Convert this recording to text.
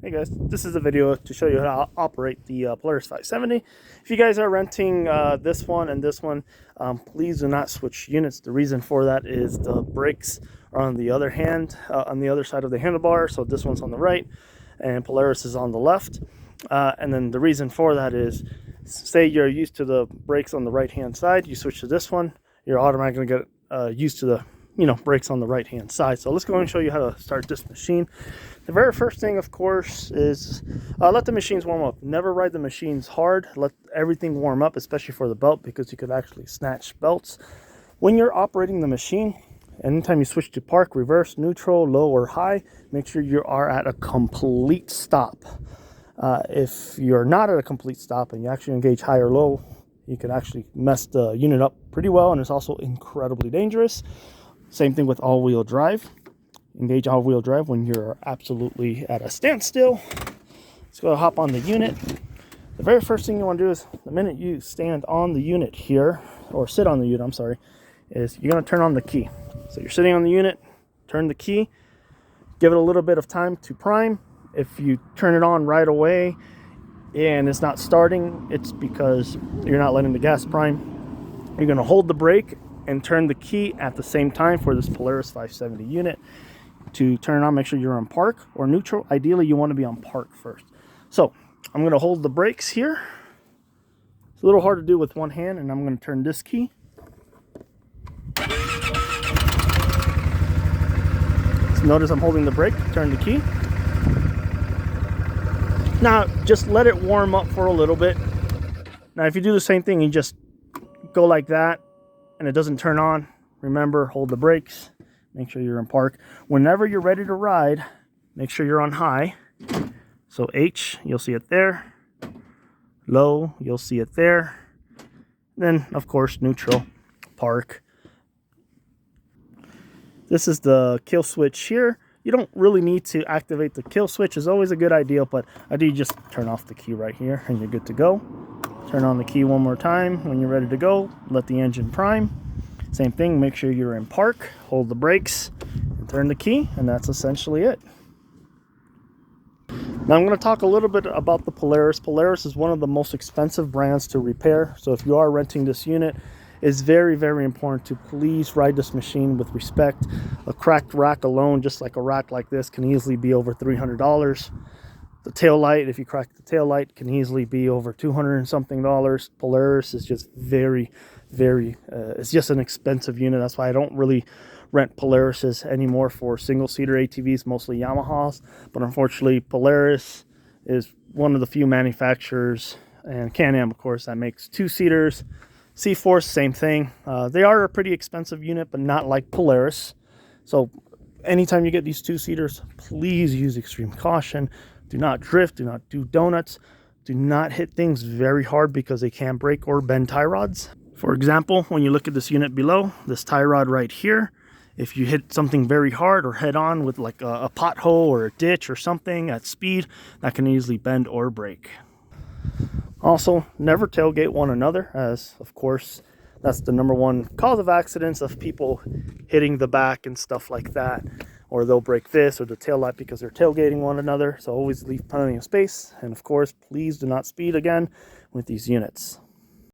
Hey guys, this is a video to show you how to operate the Polaris 570. If you guys are renting this one and this one, please do not switch units. The reason for that is the brakes are on the other hand, on the other side of the handlebar. So this one's on the right and Polaris is on the left. And then the reason for that is, say you're used to the brakes on the right hand side, you switch to this one, you're automatically going to get used to the brakes on the right hand side. So let's go and show you how to start this machine. The very first thing, of course, is let the machines warm up. Never ride the machines hard. Let everything warm up, especially for the belt, because you could actually snatch belts. When you're operating the machine, anytime you switch to park, reverse, neutral, low, or high, make sure you are at a complete stop. If you're not at a complete stop and you actually engage high or low, you can actually mess the unit up pretty well, and it's also incredibly dangerous. Same thing with all-wheel drive. Engage all-wheel drive when you're absolutely at a standstill. Let's go hop on the unit. The very first thing you want to do is, the minute you stand on the unit here, or sit on the unit, I'm sorry, is you're going to turn on the key. So you're sitting on the unit, turn the key, give it a little bit of time to prime. If you turn it on right away and it's not starting, it's because you're not letting the gas prime. You're going to hold the brake and turn the key at the same time for this Polaris 570 unit. To turn it on, make sure you're on park or neutral. Ideally, you want to be on park first. So I'm going to hold the brakes here. It's a little hard to do with one hand, and I'm going to turn this key. So notice I'm holding the brake, turn the key. Now, just let it warm up for a little bit. Now, if you do the same thing, you just go like that, and it doesn't turn on, remember, hold the brakes. Make sure you're in park. Whenever you're ready to ride, make sure you're on high. So H, you'll see it there. Low, you'll see it there. Then, of course, neutral, park. This is the kill switch here. You don't really need to activate the kill switch. It's always a good idea, but I do just turn off the key right here and you're good to go. Turn on the key one more time when you're ready to go. Let the engine prime. Same thing, make sure you're in park, hold the brakes, and turn the key, and that's essentially it. Now I'm going to talk a little bit about the Polaris. Polaris is one of the most expensive brands to repair, so if you are renting this unit, it's very, very important to please ride this machine with respect. A cracked rack alone, just like a rack like this, can easily be over $300. The tail light, if you crack the tail light, can easily be over $200 and something. Polaris is just very, it's just an expensive unit. That's why I don't really rent Polarises anymore for single-seater ATVs, mostly Yamahas. But unfortunately, Polaris is one of the few manufacturers, and Can-Am, of course, that makes two-seaters. C-Force, same thing. They are a pretty expensive unit, but not like Polaris. So anytime you get these two-seaters, please use extreme caution. Do not drift, do not do donuts, do not hit things very hard because they can break or bend tie rods. For example, when you look at this unit below, this tie rod right here, if you hit something very hard or head on with like a pothole or a ditch or something at speed, that can easily bend or break. Also, never tailgate one another, as of course, that's the #1 cause of accidents, of people hitting the back and stuff like that. Or they'll break this or the tail light because they're tailgating one another. So always leave plenty of space. And of course, please do not speed again with these units.